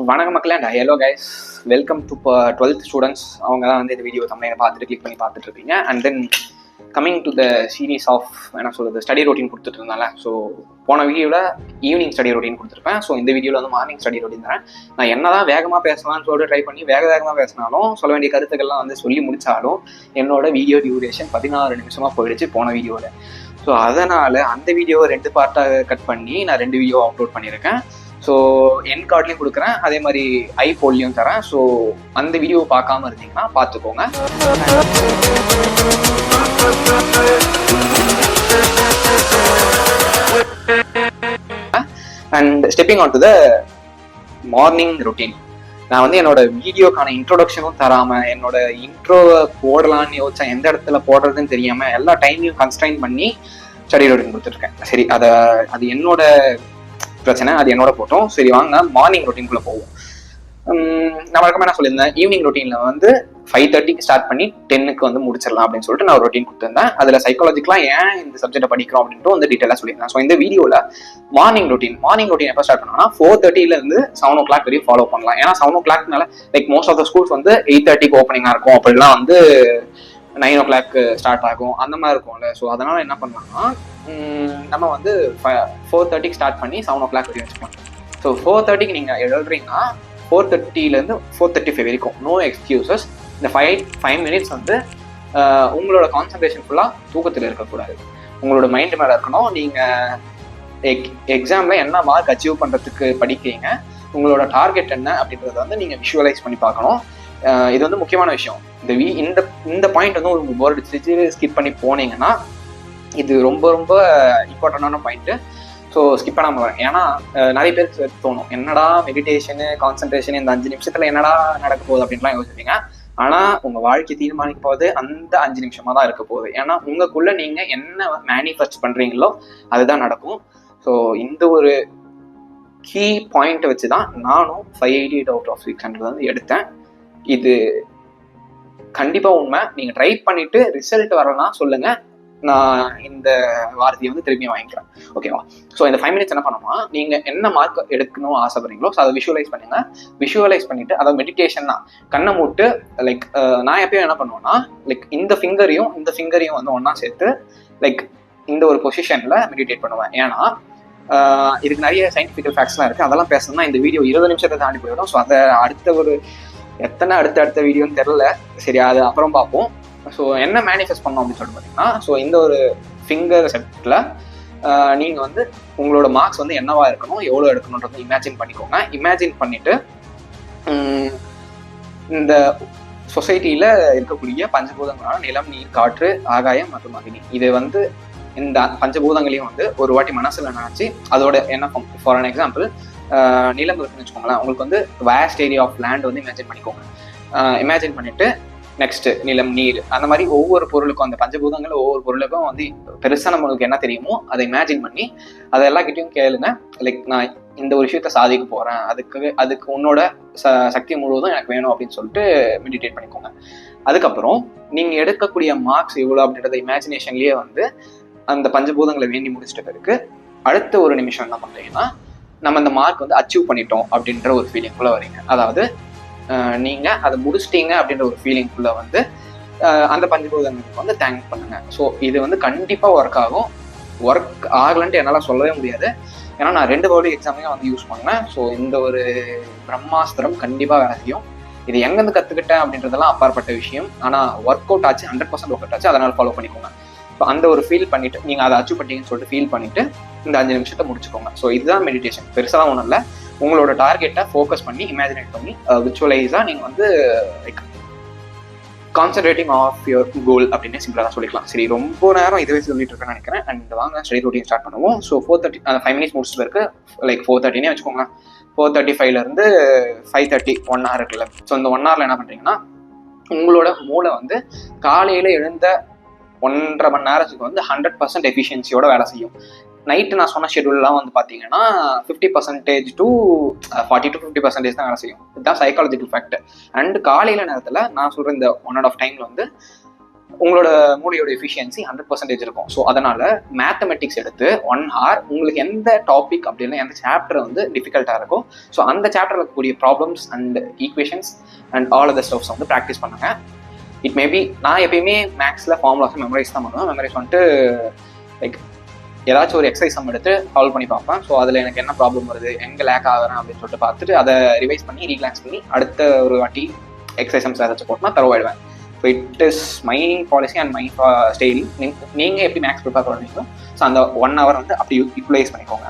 வணக்கம் மக்களே and hello guys, welcome to 12th students. அவங்க தான் வந்து இந்த வீடியோ தமிழை பார்த்துட்டு கிளிக் பண்ணி பார்த்துட்டு இருக்கீங்க. And then coming to the series of என்ன சொல்கிறது ஸ்டடி ரொட்டீன் கொடுத்துட்டு இருந்தால. ஸோ போன வீடியோவில் ஈவினிங் ஸ்டடி ரொட்டீன் கொடுத்துருப்பேன். ஸோ இந்த வீடியோவில் வந்து மார்னிங் ஸ்டடி ரொட்டீன் தரேன். நான் என்ன தான் வேகமாக பேசலாம்னு சொல்லிட்டு ட்ரை பண்ணி வேகமாக பேசினாலும் சொல்ல வேண்டிய கருத்துக்கள்லாம் வந்து சொல்லி முடித்தாலும் என்னோட வீடியோ டியூரேஷன் 16 நிமிஷமாக போயிடுச்சு போன வீடியோவில். ஸோ அதனால் அந்த வீடியோவை 2 பார்ட்டாக கட் பண்ணி நான் 2 வீடியோ அப்லோட் பண்ணியிருக்கேன். ஸோ என் கார்ட்லையும் கொடுக்குறேன், அதே மாதிரி ஐபோல்லையும் தரேன். ஸோ அந்த வீடியோ பார்க்காம இருந்தீங்கன்னா பார்த்துக்கோங்க. And stepping on to the morning routine. நான் வந்து என்னோட வீடியோக்கான இன்ட்ரோடக்ஷனும் தராமல் என்னோட இன்ட்ரோவை போடலான்னு யோசிச்சேன். எந்த இடத்துல போடுறதுன்னு தெரியாமல் எல்லா டைமையும் கன்ஸ்ட்ரைன் பண்ணி ஸ்டடி ரொட்டீன் கொடுத்துருக்கேன். சரி, அது என்னோட பிரச்சனை, அது என்னோட போட்டோம். சரி வாங்க மார்னிங் ரொட்டீனுக்குள்ள போவோம். நான் வழக்கமாக என்ன சொல்லியிருந்தேன், ஈவினிங் ரொட்டீனில் வந்து 5:30க்கு ஸ்டார்ட் பண்ணி 10க்கு வந்து முடிச்சிடலாம் அப்படின்னு சொல்லிட்டு நான் ஒரு ரொட்டீன் கொடுத்துருந்தேன். அதில் சைக்காலஜிக்கலாக ஏன் இந்த சப்ஜெக்டை படிக்கிறோம் அப்படின்ட்டு வந்து டீட்டெயிலாக சொல்லியிருந்தேன். ஸோ இந்த வீடியோவில் மார்னிங் ரொட்டீன் எப்போ ஸ்டார்ட் பண்ணோம்னா 4:30லேருந்து 7 o'clock வரையும் ஃபாலோ பண்ணலாம். ஏன்னா 7 o'clockனால like most of the schools வந்து 8:30க்கு ஓப்பனிங்காக இருக்கும், அப்படிலாம் வந்து 9 o'clock ஸ்டார்ட் ஆகும், அந்த மாதிரி இருக்கும்ல. ஸோ அதனால் என்ன பண்ணலாம்னா நம்ம வந்து 4:30க்கு ஸ்டார்ட் பண்ணி 7 o'clock வரையும் வச்சுக்கலாம். ஸோ 4:30க்கு நீங்கள் எழுதுறீங்கன்னா 4:30லேருந்து 4:35 வரைக்கும் நோ எக்ஸ்கியூசஸ். இந்த 5 minutes வந்து உங்களோட கான்சன்ட்ரேஷன் ஃபுல்லாக தூக்கத்தில் இருக்கக்கூடாது, உங்களோட மைண்ட் மேலே இருக்கணும். நீங்கள் எக்ஸாமில் என்ன மார்க் அச்சீவ் பண்ணுறதுக்கு படிக்கிறீங்க, உங்களோட டார்கெட் என்ன அப்படின்றத வந்து நீங்கள் விஷுவலைஸ் பண்ணி பார்க்கணும். இது வந்து முக்கியமான விஷயம். இந்த பாயிண்ட் வந்து ஒரு போர் அடிச்சு ஸ்கிப் பண்ணி போனீங்கன்னா இது ரொம்ப ரொம்ப இம்பார்ட்டண்டான பாயிண்ட்டு. ஸோ ஸ்கிப் பண்ணாமல் வரேன். ஏன்னா நிறைய பேருக்கு தோணும், என்னடா மெடிடேஷனு கான்சன்ட்ரேஷன் இந்த 5 நிமிஷத்தில் என்னடா நடக்க போகுது அப்படின்லாம் யோசிப்பீங்க. ஆனால் உங்கள் வாழ்க்கை தீர்மானிக்க போகுது அந்த 5 நிமிஷமாக தான் இருக்க போகுது. ஏன்னா உங்களுக்குள்ளே நீங்கள் என்ன மேனிஃபெஸ்ட் பண்ணுறீங்களோ அதுதான் நடக்கும். ஸோ இந்த ஒரு கீ பாயிண்ட்டை வச்சு தான் நானும் 588 out of 600 வந்து எடுத்தேன். இது கண்டிப்பாக உண்மை. நீங்கள் ட்ரை பண்ணிவிட்டு ரிசல்ட் வரலன்னா சொல்லுங்கள், நான் இந்த வார்த்தையை வந்து திரும்பியும் வாங்கிக்கிறேன், ஓகேவா? ஸோ இந்த 5 minutes என்ன பண்ணோம்னா, நீங்கள் என்ன மார்க் எடுக்கணும் ஆசைப்படுறீங்களோ ஸோ அதை விஷுவலைஸ் பண்ணுங்க. விஷுவலைஸ் பண்ணிட்டு அதாவது மெடிடேஷன் தான். கண்ணை மூட்டு லைக் நான் எப்பயும் என்ன பண்ணுவேன்னா, லைக் இந்த ஃபிங்கரையும் வந்து ஒன்றா சேர்த்து லைக் இந்த ஒரு பொசிஷனில் மெடிடேட் பண்ணுவேன். ஏன்னா இதுக்கு நிறைய சயின்டிஃபிக்கல் ஃபேக்ட்ஸ்லாம் இருக்குது, அதெல்லாம் பேசணும்னா இந்த வீடியோ 20 நிமிஷத்தை தாண்டி போயிடும். ஸோ அதை அடுத்த வீடியோன்னு தெரில, சரி அது அப்புறம் பார்ப்போம். ஸோ என்ன மேனிஃபெஸ்ட் பண்ணோம் அப்படின்னு சொல்லிட்டு பார்த்தீங்கன்னா, ஸோ இந்த ஒரு ஃபிங்கர் செட்டில் நீங்கள் வந்து உங்களோட மார்க்ஸ் வந்து என்னவா இருக்கணும், எவ்வளோ எடுக்கணுன்றதை இமேஜின் பண்ணிக்கோங்க. இமேஜின் பண்ணிவிட்டு இந்த சொசைட்டியில் இருக்கக்கூடிய பஞ்சபூதங்களான நிலம், நீர், காற்று, ஆகாயம் மற்றும் அக்னி, இது வந்து இந்த பஞ்சபூதங்களையும் வந்து ஒரு வாட்டி மனசில் நினச்சி அதோட என்ன ஃபார் அன் எக்ஸாம்பிள் நிலம் இருக்குன்னு வச்சுக்கோங்களேன். உங்களுக்கு வந்து வேஸ்ட் ஏரியா ஆஃப் லேண்ட் வந்து இமேஜின் பண்ணிக்கோங்க. இமேஜின் பண்ணிவிட்டு நெக்ஸ்ட்டு நிலம், நீர், அந்த மாதிரி ஒவ்வொரு பொருளுக்கும் அந்த பஞ்சபூதங்கள் ஒவ்வொரு பொருளுக்கும் வந்து பெருசாக நம்மளுக்கு என்ன தெரியுமோ அதை இமேஜின் பண்ணி அதை எல்லாக்கிட்டையும் கேளுங்க. லைக் நான் இந்த ஒரு விஷயத்த சாதிக்க போகிறேன், அதுக்கு உன்னோட சக்தி முழுவதும் எனக்கு வேணும் அப்படின்னு சொல்லிட்டு மெடிடேட் பண்ணிக்கோங்க. அதுக்கப்புறம் நீங்கள் எடுக்கக்கூடிய மார்க்ஸ் எவ்வளோ அப்படின்றத இமேஜினேஷன்லேயே வந்து அந்த பஞ்சபூதங்களை வேண்டி முடிச்சிட்ட பிறகு அடுத்த ஒரு நிமிஷம் என்ன பண்ணுறீங்கன்னா, நம்ம அந்த மார்க் வந்து அச்சீவ் பண்ணிட்டோம் அப்படின்ற ஒரு ஃபீலிங்குள்ளே வரீங்க. அதாவது நீங்கள் அதை முடிச்சிட்டீங்க அப்படின்ற ஒரு ஃபீலிங்குள்ளே வந்து அந்த பஞ்சபூதங்களுக்கு வந்து தேங்க் பண்ணுங்க. ஸோ இது வந்து கண்டிப்பாக ஒர்க் ஆகும். ஒர்க் ஆகலன்ட்டு என்னால் சொல்லவே முடியாது, ஏன்னா நான் 2 பவுலிங் எக்ஸாமையும் வந்து யூஸ் பண்ணேன். ஸோ இந்த ஒரு பிரம்மாஸ்திரம் கண்டிப்பாக வேலை செய்யும். இது எங்கேருந்து கற்றுக்கிட்டேன் அப்படின்றதெல்லாம் அப்பாற்பட்ட விஷயம். ஆனால் ஒர்க் அவுட் ஆச்சு, 100% ஒர்க் அவுட் ஆச்சு, அதனால் ஃபாலோ பண்ணிக்கோங்க. ஸோ அந்த ஒரு ஃபீல் பண்ணிவிட்டு நீங்கள் அதை அச்சீவ் பண்ணிட்டீங்கன்னு சொல்லிட்டு ஃபீல் பண்ணிவிட்டு இந்த 5 நிமிஷத்தை முடிச்சுக்கோங்க. ஸோ இதுதான் மெடிடேஷன். பெருசாக ஒன்றும் இல்லை, உங்களோட டார்கெட்டை ஃபோக்கஸ் பண்ணி இமேஜினேட் பண்ணி விச்சுவலைஸாக நீங்கள் வந்து like concentrating of your goal அப்படின்னு சிம்பிளாக தான் சொல்லிக்கலாம். சரி, ரொம்ப நேரம் இதுவே சொல்லிட்டு இருக்கேன்னு நினைக்கிறேன். அண்ட் வாங்க ஸ்டடி ரொட்டீன் ஸ்டார்ட் பண்ணுவோம். ஸோ 4:30 5 minutes முடிச்சுட்டு இருக்கு, லைக் 4:30 வச்சுக்கோங்க. 4:35லேருந்து 5:30 1 hour இருக்குல்ல. ஸோ இந்த 1 hourல என்ன பண்ணுறீங்கன்னா, உங்களோட மூளை வந்து காலையில் எழுந்த 1.5 மணி நேரத்துக்கு வந்து 100% எஃபிஷியன்சியோட வேலை செய்யும். நைட்டு நான் சொன்ன ஷெடியூல்லாம் வந்து பார்த்தீங்கன்னா 50% to 40 to 50% தான் வேலை செய்யும். இதுதான் சைக்காலஜிக்கல் ஃபேக்ட். அண்ட் காலையில் நேரத்தில் நான் சொல்கிற இந்த 1.5 டைமில் வந்து உங்களோட மூளையோட எஃபிஷியன்சி 100% இருக்கும். ஸோ அதனால மேத்தமெட்டிக்ஸ் எடுத்து 1 hour உங்களுக்கு எந்த டாபிக் அப்படின்னா எந்த சாப்டர் வந்து டிஃபிகல்ட்டாக இருக்கும், ஸோ அந்த சாப்டரில் இருக்கக்கூடிய problems and equations and all other stubs வந்து ப்ராக்டிஸ் பண்ணுங்க. இட் மேபி நான் எப்பயுமே மேக்ஸில் ஃபார்முலாஸும் மெமரைஸ் தான் பண்ணுவேன். மெமரைஸ் வந்துட்டு லைக் ஏதாச்சும் ஒரு எக்ஸசைஸ் சம் எடுத்து சால்வ் பண்ணி பார்ப்பேன். ஸோ அதில் எனக்கு என்ன ப்ராப்ளம் வருது, எங்கே லேக் ஆகிறேன் அப்படின்னு சொல்லிட்டு பார்த்துட்டு அதை ரிவைஸ் பண்ணி ரீக்ளாக்ஸ் பண்ணி அடுத்த ஒரு வாட்டி எக்ஸசைஸ் சம்ஸ் ஏதாச்சும் போட்டோம்னா தரவாயிடுவேன். So it is my policy and my style. நீங்கள் எப்படி மேக்ஸ் ப்ரிப்பேர் பண்ணுவீங்களோ ஸோ அந்த 1 hour வந்து அப்படி யூட்டிலைஸ் பண்ணிக்கோங்க.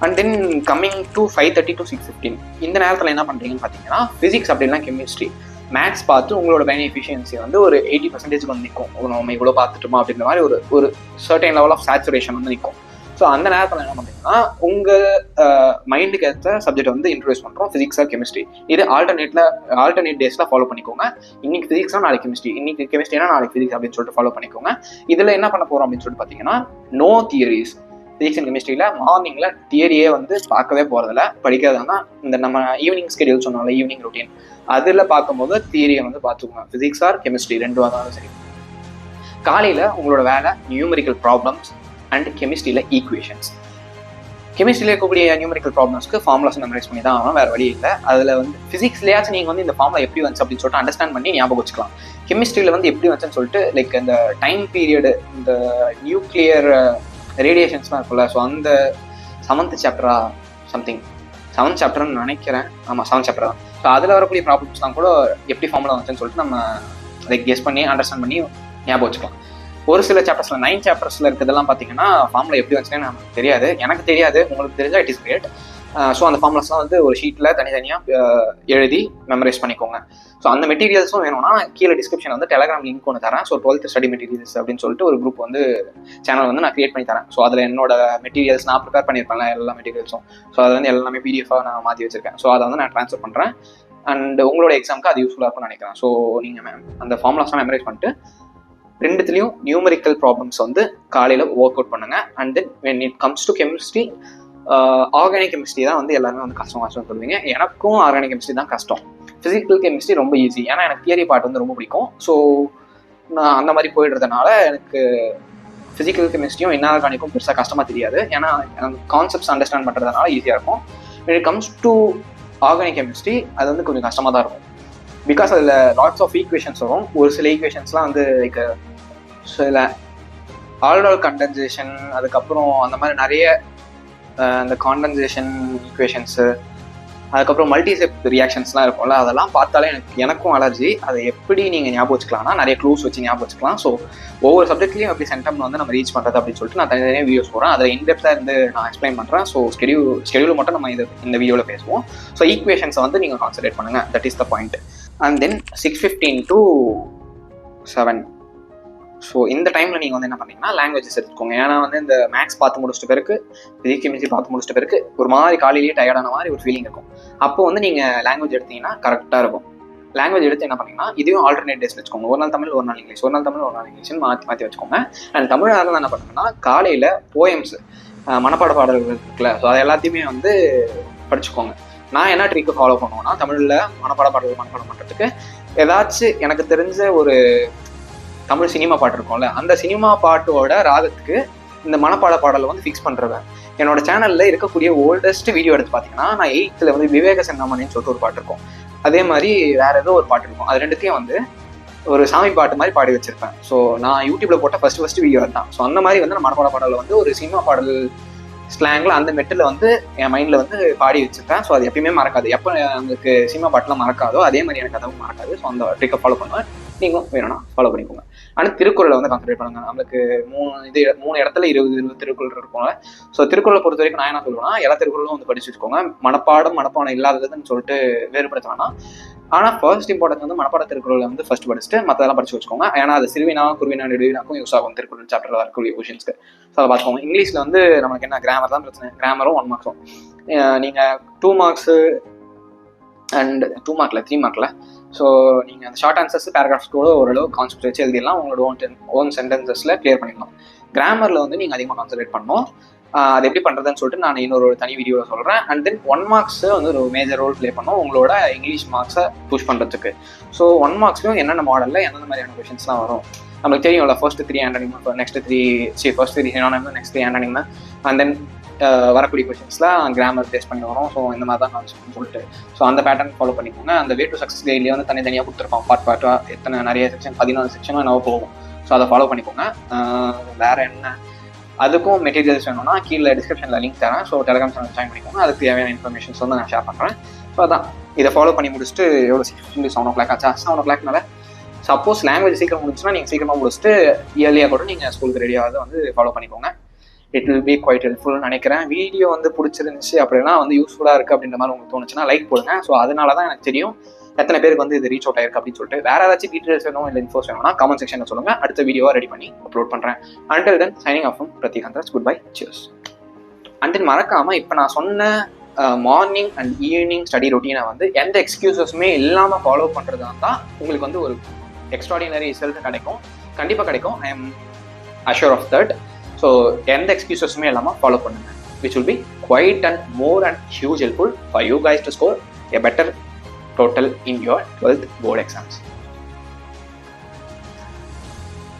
And then coming to 5:30 to 6:15 இந்த நேரத்தில் என்ன பண்ணுறீங்கன்னு பார்த்தீங்கன்னா ஃபிசிக்ஸ் அப்படின்னா கெமிஸ்ட்ரி மேக்ஸ் பார்த்து உங்களோட பிரெயின் எஃபிஷியன்சி வந்து ஒரு 80% வந்து நிற்கும். நம்ம இவ்வளோ பார்த்துட்டோமா அப்படின்ற மாதிரி ஒரு சர்டைன் லெவல் ஆஃப் சேச்சுரேஷன் வந்து நிற்கும். ஸோ அந்த நேரத்தில் என்ன பண்ணுறீங்கன்னா உங்கள் மைண்டுக்கு ஏற்ற சப்ஜெக்ட் வந்து இன்ட்ரோடியூஸ் பண்ணுறோம், ஃபிசிக்ஸ் ஆர் கெமிஸ்ட்ரி. இது ஆல்டர்னேட் டேஸில் ஃபாலோ பண்ணிக்கோங்க. இன்னைக்கு ஃபிசிக்ஸ்னா நாளைக்கு கெமிஸ்ட்ரி, இன்னைக்கு கெமிஸ்ட்ரினா நாளைக்கு ஃபிசிக்ஸ் அப்படின்னு சொல்லிட்டு ஃபாலோ பண்ணிக்கோங்க. இதில் என்ன பண்ண போகிறோம் அப்படின்னு சொல்லிட்டு பார்த்தீங்கன்னா நோ தியரிஸ். ஃபிசிக்ஸ் அண்ட் கெமிஸ்ட்ரியில் மார்னிங்கில் தியரியே வந்து பார்க்கவே போகிறதில்ல, படிக்கிறதுனா இந்த நம்ம ஈவினிங் ஸ்கெடியூல் சொன்னால ஈவினிங் ரொட்டீன் அதில் பார்க்கும்போது தியரியை வந்து பார்த்துக்கோங்க. ஃபிசிக்ஸ் ஆர் கெமிஸ்ட்ரி ரெண்டுவாக இருந்தாலும் சரி. காலையில் உங்களோட வேலை நியூமரிக்கல் ப்ராப்ளம்ஸ் அண்ட் கெமிஸ்ட்ரியில் ஈக்குவேஷன்ஸ். கெமிஸ்ட்ரியில் இருக்கக்கூடிய நியூமரிக்கல் ப்ராப்ளம்ஸ்க்கு ஃபார்முலாஸ் மெமரைஸ் பண்ணி தான் ஆகணும், வேறு வழி இல்லை. அதில் வந்து ஃபிசிக்ஸ்லேயாச்சும் நீங்கள் வந்து இந்த ஃபார்முலா எப்படி வந்துச்சு அப்படின்னு சொல்லிட்டு அண்டர்ஸ்டாண்ட் பண்ணி ஞாபகம் வச்சுக்கலாம். கெமிஸ்ட்ரியில் வந்து எப்படி வந்துச்சுன்னு சொல்லிட்டு லைக் இந்த டைம் பீரியடு, இந்த நியூக்ளியர் ரேடியேஷன்ஸ்லாம் இருக்குல்ல, ஸோ அந்த 7th சாப்டரா சம்திங் 7th சாப்டர்னு நினைக்கிறேன். ஆமாம் 7th சாப்டர் தான். ஸோ அதில் வரக்கூடிய ப்ராப்ளம்ஸ்லாம் கூட எப்படி ஃபார்முலா வந்துச்சுன்னு சொல்லிட்டு நம்ம லைக் கெஸ் பண்ணி அண்டர்ஸ்டாண்ட் பண்ணி ஞாபகம் வச்சுக்கலாம். ஒரு சில சாப்டர்ஸில் 9 சாப்டர்ஸில் இருக்கிறதெல்லாம் பார்த்தீங்கன்னா ஃபார்முலா எப்படி வந்துச்சுன்னு நமக்கு தெரியாது, எனக்கு தெரியாது, உங்களுக்கு தெரிஞ்சால் இட் இஸ் கிரேட். ஸோ அந்த ஃபார்முலாஸ்லாம் வந்து ஒரு ஷீட்டில் தனித்தனியாக எழுதி மெமரைஸ் பண்ணிக்கோங்க. ஸோ அந்த மெட்டீரியல்ஸும் வேணும்னா கீழே டிஸ்கிரிப்ஷன் வந்து டெலகிராம் லிங்க் ஒன்று தரேன். ஸோ 12th ஸ்டடி மெட்டீரியல்ஸ் அப்படின்னு சொல்லிட்டு ஒரு குரூப் வந்து சேனல் வந்து நான் கிரியேட் பண்ணி தரேன். ஸோ அதில் என்னோட மெட்டீரியல்ஸ் நான் ப்ரிப்பேர் பண்ணியிருப்பேன் எல்லா மெட்டீரியல்ஸும். ஸோ அதை வந்து எல்லாமே பிடிஎஃபாக நான் மாற்றி வச்சிருக்கேன். ஸோ அதை வந்து நான் ட்ரான்ஸ்ஃபர் பண்ணுறேன். அண்ட் உங்களோட எக்ஸாமுக்கு அது யூஸ்ஃபுல்லாக இருக்கும்னு நினைக்கிறேன். ஸோ நீங்கள் அந்த ஃபார்முலாஸ்லாம் மெமரைஸ் பண்ணிட்டு ரெண்டுத்துலேயும் நியூமரிக்கல் ப்ராப்ளம்ஸ் வந்து காலையில் ஒர்க் அவுட் பண்ணுங்கள். And then when it comes to chemistry, organic chemistry தான் வந்து எல்லாருமே வந்து கஷ்டம்னு சொல்லுவீங்க. எனக்கும் ஆர்கானிக் கெமிஸ்ட்ரி தான் கஷ்டம். ஃபிசிக்கல் கெமிஸ்ட்ரி ரொம்ப ஈஸி, ஏன்னா எனக்கு தியரி பார்ட் வந்து ரொம்ப பிடிக்கும். ஸோ நான் அந்த மாதிரி போயிடுறதுனால எனக்கு ஃபிசிக்கல் கெமிஸ்ட்ரியும் இன்ஆர்கானிக்கும் பெருசாக கஷ்டமாக தெரியாது, ஏன்னா கான்செப்ட்ஸ் அண்டர்ஸ்டாண்ட் பண்ணுறதுனால ஈஸியாக இருக்கும். when it comes to organic chemistry அது வந்து கொஞ்சம் கஷ்டமாக தான் இருக்கும். பிகாஸ் அதில் லாட்ஸ் ஆஃப் ஈக்குவேஷன்ஸ் வரும். ஒரு சில ஈக்குவேஷன்ஸ்லாம் வந்து லைக் சில ஆல்டோல் கண்டென்சேஷன், அதுக்கப்புறம் அந்த மாதிரி நிறைய அந்த காண்டென்சேஷன் ஈக்குவேஷன்ஸு, அதுக்கப்புறம் மல்டிசெப் ரியாக்ஷன்ஸ்லாம் இருக்கும்ல, அதெல்லாம் பார்த்தாலே எனக்கும் அலர்ஜி. அதை எப்படி நீங்கள் ஞாபகம் வச்சுக்கலாம்னா நிறைய க்ளூஸ் வச்சு ஞாபகம் வச்சுக்கலாம். ஸோ ஒவ்வொரு சப்ஜெக்ட்லையும் எப்படி சென்டம்ல வந்து நம்ம ரீச் பண்ணுறது அப்படின்னு சொல்லிட்டு நான் தனித்தனியாக வீடியோஸ் போகிறேன். அதை இன்டெப்த்தாக இருந்து நான் எக்ஸ்பிளைன் பண்ணுறேன். ஸோ ஸ்கெடியூல் மட்டும் நம்ம இந்த வீடியோவில் பேசுவோம். ஸோ ஈக்குவேஷன்ஸை வந்து நீங்கள் கான்சன்ட்ரேட் பண்ணுங்கள், that is the point. And then 6:15 to 7. So இந்த டைமில் நீங்கள் வந்து என்ன பண்ணீங்கன்னா லாங்குவேஜஸ் எடுத்துக்கோங்க. ஏன்னா வந்து இந்த மேக்ஸ் பார்த்து முடிச்சிட்ட பிறகு, ஃபிசிக்ஸ் கெமிஸ்ட்ரி பார்த்து முடிச்சிட்ட பிறகு ஒரு மாதிரி காலையிலேயே டயர்டான மாதிரி ஒரு ஃபீலிங் இருக்கும். அப்போ வந்து நீங்கள் லாங்குவேஜ் எடுத்தீங்கன்னா கரெக்டாக இருக்கும். லாங்குவேஜ் எடுத்து என்ன பண்ணீங்கன்னா இதையும் ஆல்டர்னேட் டேஸ் வச்சுக்கோங்க. ஒரு நாள் தமிழ், ஒரு நாள் இங்கிலீஷ், ஒரு நாள் தமிழ், ஒரு நாள் இங்கிலீஷ்னு மாற்றி வச்சுக்கோங்க. அண்ட் தமிழாக இருந்தால் என்ன பண்ணுங்கன்னா காலையில் போயம்ஸ், மனப்பாட பாடல்கள் இருக்குல்ல, ஸோ அது எல்லாத்தையுமே வந்து படிச்சுக்கோங்க. நான் என்ன ட்ரிக்கு ஃபாலோ பண்ணுவேன்னா தமிழில் மனப்பாட பாடல்கள் மனப்பாடம் பண்ணுறதுக்கு ஏதாச்சும் எனக்கு தெரிஞ்ச ஒரு தமிழ் சினிமா பாட்டு இருக்கும்ல, அந்த சினிமா பாட்டோட ராகத்துக்கு இந்த மனப்பாட பாடலை வந்து ஃபிக்ஸ் பண்ணுறேன். என்னோட சேனலில் இருக்கக்கூடிய ஓல்டஸ்ட் வீடியோ எடுத்து பார்த்தீங்கன்னா நான் 8th வந்து விவேக செந்தாமணின்னு சொல்லிட்டு ஒரு பாட்டு இருக்கும், அதே மாதிரி வேற ஏதோ ஒரு பாட்டு இருக்கும். அது ரெண்டுத்தையும் வந்து ஒரு சாமி பாட்டு மாதிரி பாடி வச்சிருப்பேன். ஸோ நான் யூடியூப்ல போட்ட ஃபர்ஸ்ட் வீடியோ தான். ஸோ அந்த மாதிரி வந்து நான் மனப்பாட பாடலை வந்து ஒரு சினிமா பாடல் ஸ்லாங்கில் அந்த மெட்டில் வந்து என் மைண்டில் வந்து பாடி வச்சுருப்பேன். ஸோ அது எப்பயுமே மறக்காது. எப்போ உங்களுக்கு சினிமா பாட்டெலாம் மறக்காதோ அதே மாதிரி எனக்கு அதுவும் மறக்காது. ஸோ அந்த ட்ரிக்கை ஃபாலோ பண்ணுவேன். நீங்களும் வேணும்னா ஃபாலோ பண்ணிக்கோங்க. ஆனால் திருக்குறளை வந்து கான்சன்ட்ரேட் பண்ணுங்க. நம்மளுக்கு 3 இடத்துல 20 திருக்குறள் இருக்கும்ல. ஸோ திருக்குறளை பொறுத்த வரைக்கும் நான் என்ன சொல்லுவேன்னா எல்லா திருக்குறளும் வந்து படிச்சு வச்சுக்கோங்க. மனப்பாடம் இல்லாததுன்னு சொல்லிட்டு வேறுபடுத்த வேணாம். ஆனால் ஃபர்ஸ்ட் இம்பார்ட்டன்ஸ் வந்து மனப்பாட திருக்குறளை வந்து ஃபர்ஸ்ட் படிச்சுட்டு மற்றதெல்லாம் படிச்சு வச்சுக்கோங்க. ஏன்னா அது சிறுவினா குருவினா நெடுவினாக்கும் யூஸ் ஆகும் திருக்குறள் சாப்டரில் இருக்கக்கூடிய கொஷின்ஸ்க்கு. ஸோ அதை பார்த்துக்கோங்க. இங்கிலீஷில் வந்து நமக்கு என்ன கிராமர் தான் பிரச்சனை. கிராமரும் 1 மார்க்ஸும் நீங்கள் 2 மார்க்ஸு அண்ட் 2 மார்க்கில் 3 மார்க்கில். ஸோ நீங்கள் அந்த ஷார்ட் ஆன்சர்ஸ் பேராகிராஃப்ஸ் கூட ஓரளவு கான்செப்ட் வச்சு எழுதிடலாம். உங்களோட ஓன் சென்டென்சஸில் கிளியர் பண்ணிடலாம். கிராமரில் வந்து நீங்கள் அதிகமாக கான்சன்ட்ரேட் பண்ணணும். அது எப்படி பண்ணுறதுன்னு சொல்லிட்டு நான் இன்னொரு தனி வீடியோவில் சொல்கிறேன். அண்ட் தென் 1 மார்க்ஸ் வந்து ஒரு மேஜர் ரோல் ப்ளே பண்ணோம் உங்களோட இங்கிலீஷ் மார்க்ஸை புஷ் பண்ணுறதுக்கு. ஸோ 1 மார்க்ஸ்லையும் என்னென்ன மாடலில் என்னென்ன மாதிரியான கொஷின்ஸ்லாம் வரும் நம்மளுக்கு தெரியும்ல. First 3 antonym, first 3 synonym, next 3 antonym, and then வரக்கூடிய கொஷின்ஸ்லாம் கிராமர் பேஸ் பண்ணி வரும். ஸோ இந்த மாதிரி தான் நான் சொல்லிட்டு ஸோ அந்த பேட்டர்ன் ஃபாலோ பண்ணிக்கோங்க. அந்த வே டு சக்ஸஸ் கைட்லேயே வந்து தனித்தனியாக கொடுத்துருப்போம், பார்ட்டாக எத்தனை நிறைய செக்ஷன் 14 செக்ஷனும் என்னவோ போகும். ஸோ அதை ஃபாலோ பண்ணிக்கோங்க. வேறு என்ன, அதுக்கும் மெட்டீரியல்ஸ் வேணும்னா கீழே டிஸ்கிரிப்ஷனில் லிங்க் தரேன். ஸோ டெலிகிராம் சேனல் ஜாயின் பண்ணிக்கோங்க. அதுக்கு தேவையான இன்ஃபர்மேஷன்ஸ் வந்து நான் ஷேர் பண்ணுறேன். ஸோ அதான் இதை ஃபாலோ பண்ணி முடிச்சுட்டு எவ்வளோ 7 o'clock ஆச்சா? 7 o'clockனால சப்போஸ் லாங்குவேஜ் சீக்கிரம் முடிச்சுன்னா நீங்கள் சீக்கிரமாக முடிச்சுட்டு இயர்லியாக கூட நீங்கள் ஸ்கூலுக்கு ரெடியாக வந்து ஃபாலோ பண்ணிக்கோங்க. இட் வில் பி குவைட் ஹெல்ப்ஃபுல்னு நினைக்கிறேன். வீடியோ வந்து பிடிச்சிருந்துச்சு அப்படின்னா வந்து யூஸ்ஃபுல்லாக இருக்குது அப்படின்ற மாதிரி உங்களுக்கு தோணுச்சுன்னா லைக் போடுங்க. ஸோ அதனால தான் எனக்கு தெரியும் எத்தனை பேருக்கு வந்து இது ரீச் அவுட் ஆயிருக்கு அப்படின்னு சொல்லிட்டு. வேற ஏதாச்சும் டீட்டெயில்ஸ் வேணும் இல்லை இன்ஃபோஸ் வேணும்னா கமெண்ட் செக்ஷனில் சொல்லுங்க. அடுத்த வீடியோவை ரெடி பண்ணி அப்லோட் பண்ணுறேன். Until then signing off from Prateek. Good bye, cheers. And then மறக்காமல் இப்போ நான் சொன்ன மார்னிங் அண்ட் ஈவினிங் ஸ்டடி ரொட்டீனை வந்து எந்த எக்ஸ்கியூசஸுமே இல்லாமல் ஃபாலோ பண்ணுறதா தான் உங்களுக்கு வந்து ஒரு எக்ஸ்ட்ராடினரி ரிசல்ட் கிடைக்கும். கண்டிப்பாக கிடைக்கும். I am assured of that. So எந்த எக்ஸ்கியூசஸுமே இல்லாமல் ஃபாலோ பண்ணுங்க, which will be quite and more and huge helpful for you guys to score a better total in your 12th board exams.